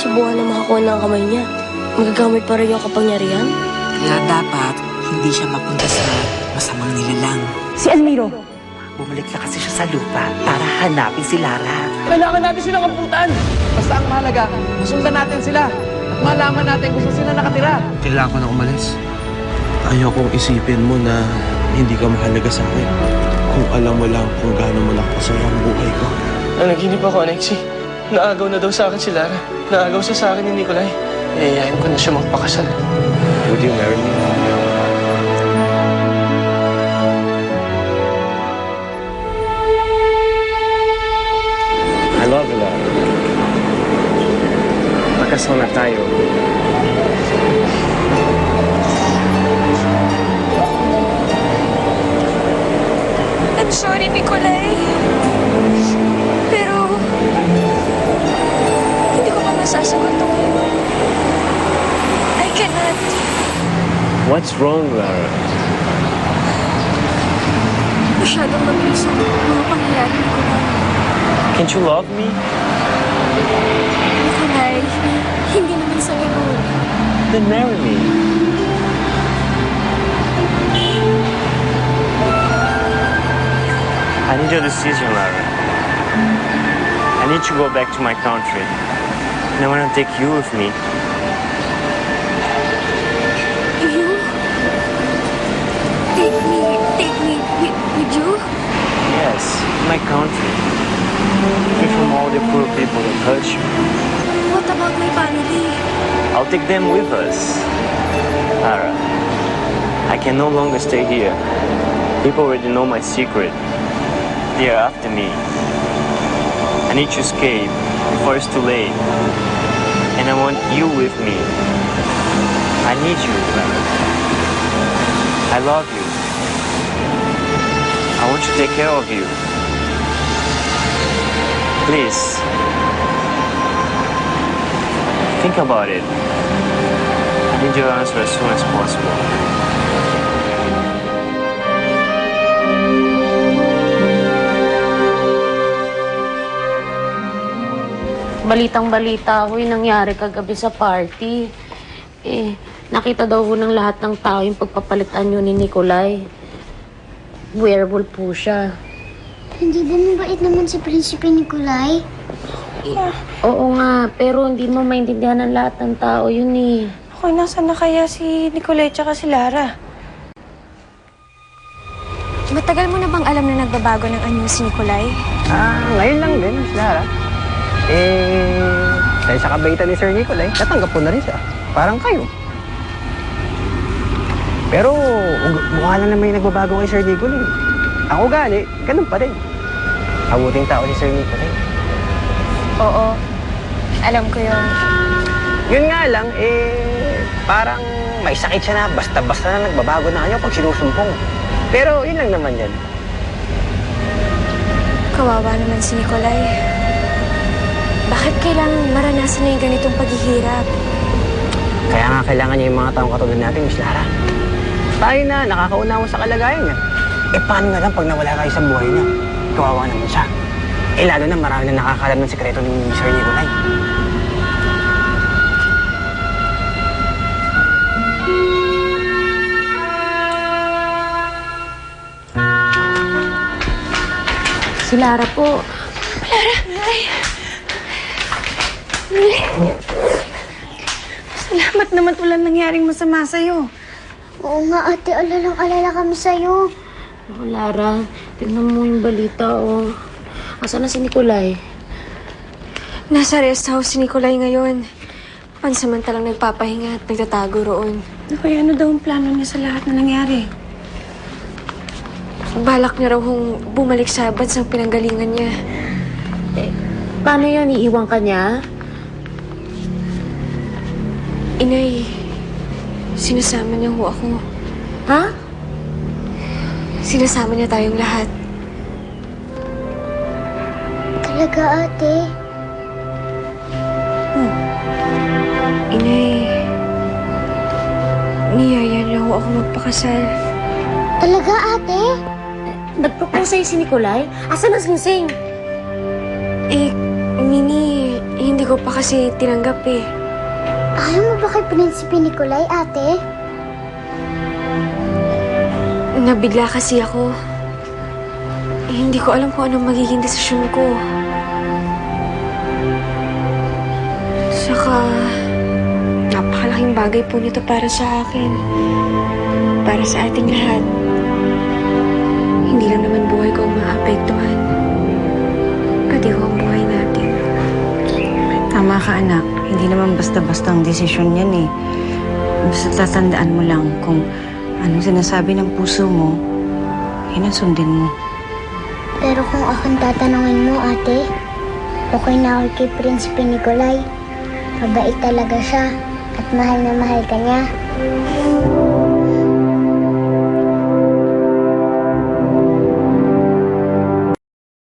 subukan na makakuha ng kamay niya. Magagamit pa rin yung kapangyarihan. Kaya dapat hindi siya mapunta sa masamang nilalang. Si Almiro. Bumalik na kasi siya sa lupa para hanapin si Lara. Kailangan natin silang abutan. Basta ang mahalaga, masundan natin sila. At malaman natin kung saan sila nakatira. Kailangan ko na umalis. Ayokong isipin mo na hindi ka mahalaga sa akin. Kung alam mo lang kung gaano mo nakasaya ang buhay ko. Nanaginip ako, Alexi. Naagaw na daw sa akin si Lara. Naagaw siya sa akin ni Nikolay. Iayain ko na siya magpakasal. Would you marry me? I love you, Lara. Magkasal na tayo. I'm sorry, Nikolay. Pero, hindi ko pa masasagot to ngayon. I cannot. What's wrong, Lara? Masyadong mabilis ang mga pangyayari, Nikolay. Can't you love me? Nikolay, hindi naman sa ganun. Then marry me. I need your decision, Lara. I need to go back to my country. And I want to take you with me. You? Take me with you? Yes, my country. Free from all the poor people that hurt you. What about my family? I'll take them with us. Lara, I can no longer stay here. People already know my secret. They are after me. I need to escape before it's too late. And I want you with me. I need you, Lara. I love you. I want to take care of you. Please. Think about it. I need your answer as soon as possible. Balitang-balita ako yung nangyari kagabi sa party. Nakita daw ho ng lahat ng tao yung pagpapalitan yun ni Nikolay. Werewolf po siya. Hindi ba mabait naman si Prinsipe Nikolay? Oo nga, pero hindi mo maintindihan ng lahat ng tao yun eh. Okay, nasaan na kaya si Nikolay tsaka si Lara? Matagal mo na bang alam na nagbabago ng anyo si Nikolay? Ngayon lang din, Miss Lara. Dahil sa kabaitan ni Sir Nicolay, natanggap ko na rin siya. Parang kayo. Pero mukha lang naman yung nagbabago kay Sir Nicolay. Ako gali, ganun pa rin. Abuting tao si Sir Nicolay. Oo. Alam ko yun. Yun nga lang, parang may sakit siya na basta-basta na nagbabago na kanya pag sinusumpong. Pero yun lang naman yan. Kawawa naman si Nikolay. Bakit kailangan maranasan na yung ganitong paghihirap? Kaya nga kailangan niya yung mga taong katulad natin, Miss Lara. Tayo na, nakakaunawa sa kalagayan niya. Paano nga lang pag nawala kayo sa buhay niya? Kawawa naman siya. Lalo na marami na nakakalam ng sekreto ni Sir Nicolay. Si Lara po. Lara! Ay! Salamat naman walang nangyaring masama sa'yo. Oo nga ate, alalang-alala kami sa'yo. Oh, Lara, tignan mo yung balita, oh. Asan na si Nikolay? Nasa rest house si Nikolay ngayon. Pansamantalang nagpapahinga at nagtatago roon. Kaya ano daw ang plano niya sa lahat na nangyari? Balak niya raw kung bumalik sa bansang pinanggalingan niya. Paano yun? Iiwan ka niya? Inay, sinasama niya ho ako. Ha? Sinasama niya tayong lahat. Talaga ate? Inay, niyaya niya ho ako magpakasal. Talaga ate? Nag-propose sa'yo si Nikolay? Asan ang singsing? Mini, hindi ko pa kasi tinanggap eh. Ayaw mo ba kay Prinsipe Nikolay, ate? Nabigla kasi ako. Hindi ko alam kung anong magiging desisyon ko. Saka, napakalaking bagay po nito para sa akin. Para sa ating lahat. Hindi lang naman buhay ko ang maapektuhan. Pati ko ang buhay natin. Tama ka, anak. Hindi naman basta-bastang desisyon yan eh. Basta tatandaan mo lang kung anong sinasabi ng puso mo, yun ang sundin mo. Pero kung akong tatanungin mo, ate, okay na ako kay Prinsipe Nikolay. Mabait talaga siya at mahal na mahal ka niya.